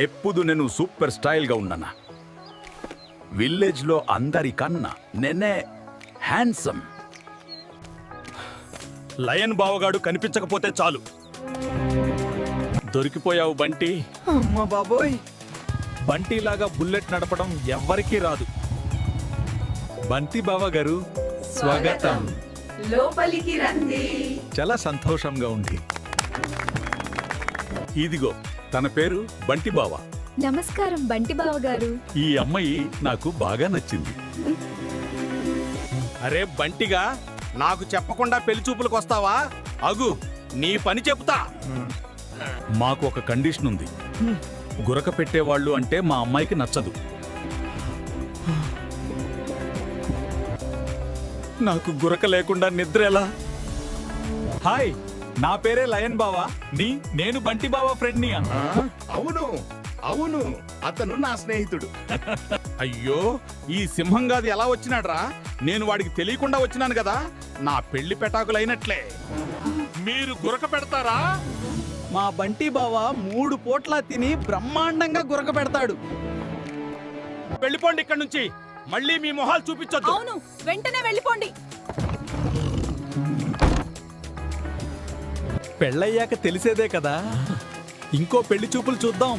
ఎప్పుడు నేను సూపర్ స్టైల్గా ఉన్నానా. విలేజ్లో అందరికన్నా నేనే హ్యాండ్సమ్. లయన్ బావగాడు కనిపించకపోతే చాలు. దొరికిపోయావు బంటి. అమ్మ బాబోయ్, బంటిలాగా బుల్లెట్ నడపడం ఎవ్వరికీ రాదు. బంటి బావ గారు స్వాగతం. లోపలికి రండి. చాలా సంతోషంగా ఉంది. ఇదిగో తన పేరు బంటి బావ. నమస్కారం బంటి బావ గారు. ఈ అమ్మాయి నాకు బాగా నచ్చింది. అరే బంటిగా, నాకు చెప్పకుండా పెళ్లి చూపులకు వస్తావా? అగు, నీ పని చెప్తా. మాకు ఒక కండిషన్ ఉంది. గురక పెట్టేవాళ్ళు అంటే మా అమ్మాయికి నచ్చదు. నాకు గురక లేకుండా నిద్ర ఎలా? హాయ్, నా పేరే లయన్ బావా. నేను బంటి బావా ఫ్రెండ్ని. అవును అవును, అతను నా స్నేహితుడు. అయ్యో, ఈ సింహంగాది ఎలా వచ్చినాడ్రా? నేను వాడికి తెలియకుండా వచ్చినాను కదా. నా పెళ్లి పెటాకులైనట్లే. మీరు గురక పెడతారా? మా బంటి బావ 3 పూట్ల తిని బ్రహ్మాండంగా గురక పెడతాడు. వెళ్ళిపోండి ఇక్కడి నుంచి. మళ్ళీ మీ మొహాలు చూపించొద్దు. అవును, వెంటనే వెళ్ళిపోండి. పెళ్ళయ్యాక తెలిసేదే కదా. ఇంకో పెళ్లి చూపులు చూద్దాం.